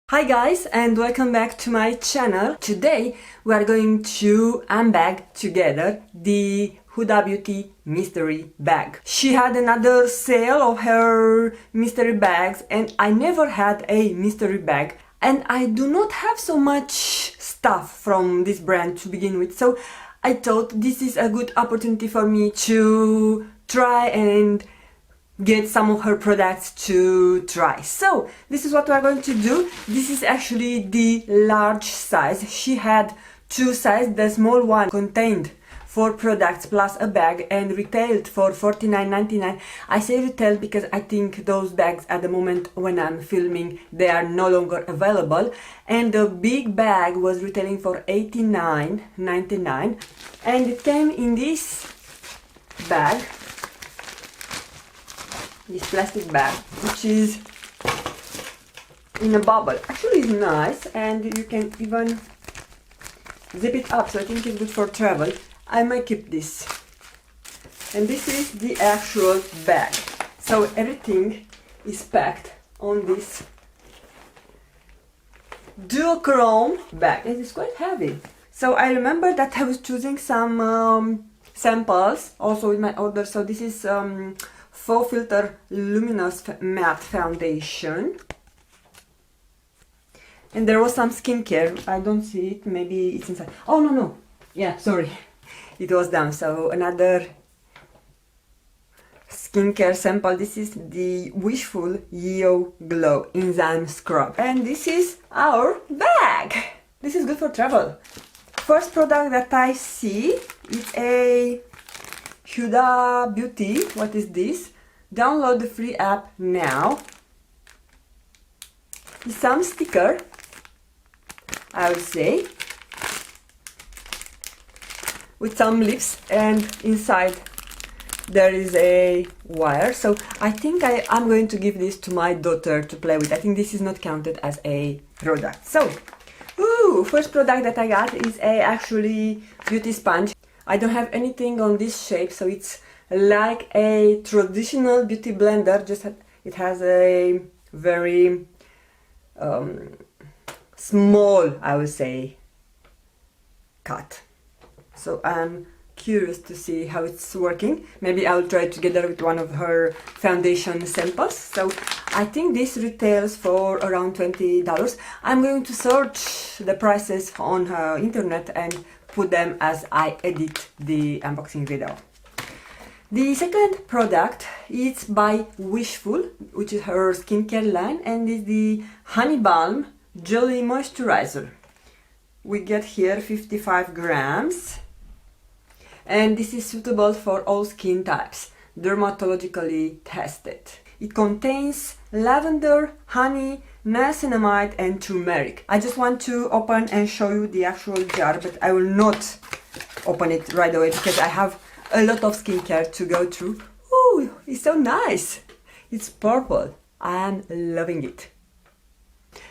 Hi guys, and welcome back to my channel. Today we are going to unbag together the Huda Beauty Mystery Bag. She had another sale of her mystery bags and I never had a mystery bag, and I do not have so much stuff from this brand to begin with, so I thought this is a good opportunity for me to try and get some of her products to try. So this is what we are going to do. This is actually the large size. She had two sizes. The small one contained 4 products plus a bag and retailed for $49.99. I say retail because I think those bags at the moment when I'm filming they are no longer available, and the big bag was retailing for $89.99, and it came in this bag, this plastic bag, which is in a bubble. Actually it's nice, and you can even zip it up, so I think it's good for travel. I might keep this. And this is the actual bag. So everything is packed on this duochrome bag. It is quite heavy. So I remember that I was choosing some samples also in my order. So this is Faux Filter Luminous Matte Foundation, and there was some skincare. I don't see it, maybe it's inside. Oh no, yeah, sorry, it was down. So another skincare sample. This is the Wishful Yo Glow Enzyme Scrub, and this is our bag. This is good for travel. First product that I see is a Huda Beauty. What is this? Download the free app now. Some sticker, I would say, with some lips, and inside there is a wire. So I think I'm going to give this to my daughter to play with. I think this is not counted as a product. So, first product that I got is a actually beauty sponge. I don't have anything on this shape, so it's like a traditional beauty blender, just it has a very small, I would say, cut. So I'm curious to see how it's working. Maybe I'll try it together with one of her foundation samples. So I think this retails for around $20. I'm going to search the prices on her internet and put them as I edit the unboxing video. The second product is by Wishful, which is her skincare line, and is the Honey Balm Jelly Moisturizer. We get here 55 grams, and this is suitable for all skin types, dermatologically tested. It contains lavender, honey, niacinamide and turmeric. I just want to open and show you the actual jar, but I will not open it right away because I have a lot of skincare to go through. Ooh, it's so nice. It's purple. I'm loving it.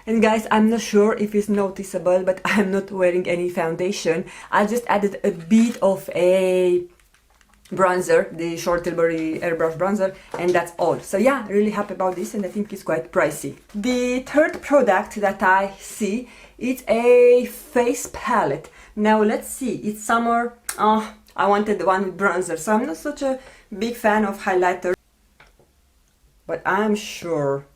And guys, I'm not sure if it's noticeable, but I'm not wearing any foundation. I just added a bit of a bronzer, the Short Tilbury airbrush bronzer, and that's all. So yeah, really happy about this, and I think it's quite pricey. The third product that I see is a face palette. Now let's see, it's summer. I wanted the one with bronzer, so I'm not such a big fan of highlighter, but I'm sure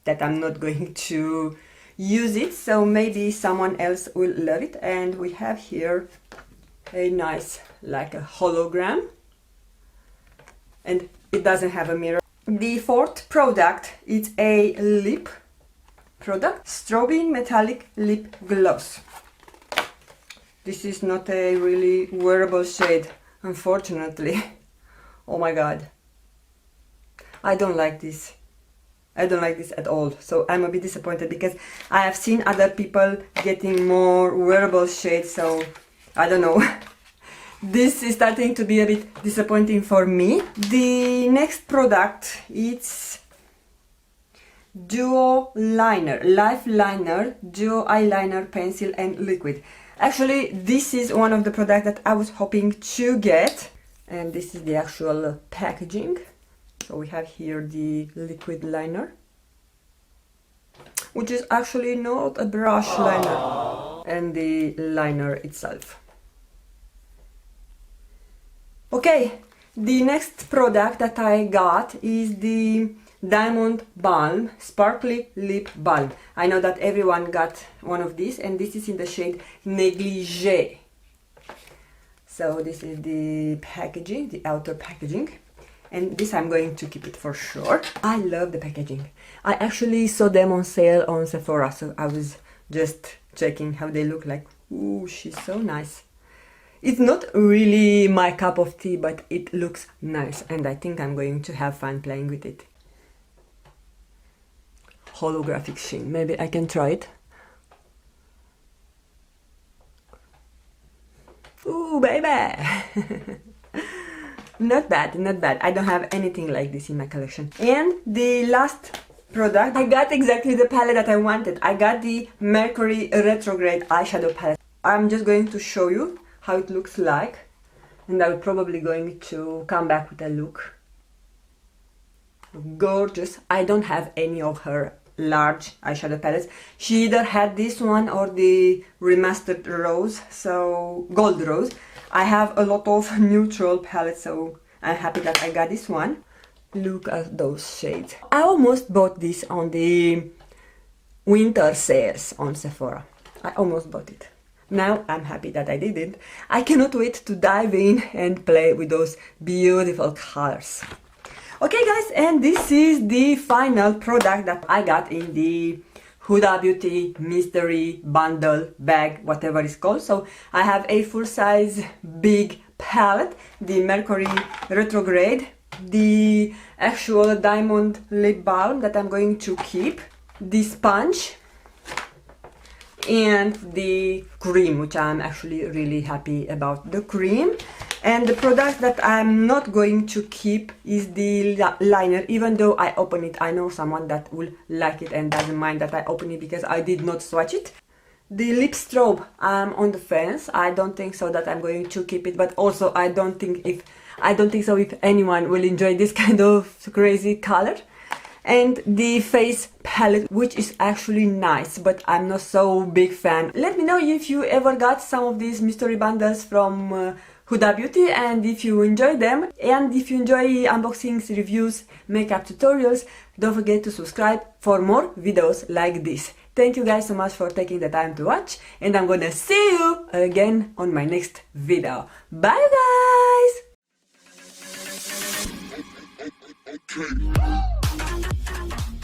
that I'm not going to use it, so maybe someone else will love it. And we have here a nice, like a hologram, and it doesn't have a mirror. The fourth product is a lip product, Strobing Metallic Lip Gloss. This is not a really wearable shade, unfortunately. Oh my god. I don't like this. I don't like this at all. So I'm a bit disappointed because I have seen other people getting more wearable shades, so I don't know. This is starting to be a bit disappointing for me. The next product is Duo Liner, Life Liner, Duo Eyeliner Pencil and Liquid. Actually, this is one of the products that I was hoping to get, and this is the actual packaging. So we have here the liquid liner. which is actually not a brush liner, and the liner itself. Okay, the next product that I got is the Diamond Balm Sparkly Lip Balm. I know that everyone got one of these, and this is in the shade Negligee. So this is the packaging, the outer packaging, and this I'm going to keep it for sure. I love the packaging. I actually saw them on sale on Sephora, so I was just checking how they look like. Ooh, she's so nice. It's not really my cup of tea, but it looks nice, and I think I'm going to have fun playing with it. Holographic sheen. Maybe I can try it. Ooh, baby! Not bad, not bad. I don't have anything like this in my collection. And the last product, I got exactly the palette that I wanted. I got the Mercury Retrograde eyeshadow palette. I'm just going to show you how it looks like, and I'm probably going to come back with a look. Gorgeous. I don't have any of her large eyeshadow palettes. She either had this one or the remastered rose, so gold rose. I have a lot of neutral palettes, so I'm happy that I got this one. Look at those shades. I almost bought this on the winter sales on Sephora. I almost bought it. Now I'm happy that I didn't. I cannot wait to dive in and play with those beautiful colors. Okay guys, and this is the final product that I got in the Huda Beauty Mystery Bundle Bag, whatever it's called. So I have a full-size big palette, the Mercury Retrograde, the actual Diamond Lip Balm that I'm going to keep, the sponge, and the cream, which I'm actually really happy about the cream. And the product that I'm not going to keep is the liner, even though I open it. I know someone that will like it and doesn't mind that I open it because I did not swatch it. The lip strobe, I'm on the fence. I don't think so that I'm going to keep it, but also I don't think so if anyone will enjoy this kind of crazy color. And the face palette, which is actually nice, but I'm not so big fan. Let me know if you ever got some of these mystery bundles from Huda Beauty, and if you enjoy them, and if you enjoy unboxings, reviews, makeup tutorials, don't forget to subscribe for more videos like this. Thank you guys so much for taking the time to watch, and I'm gonna see you again on my next video. Bye guys!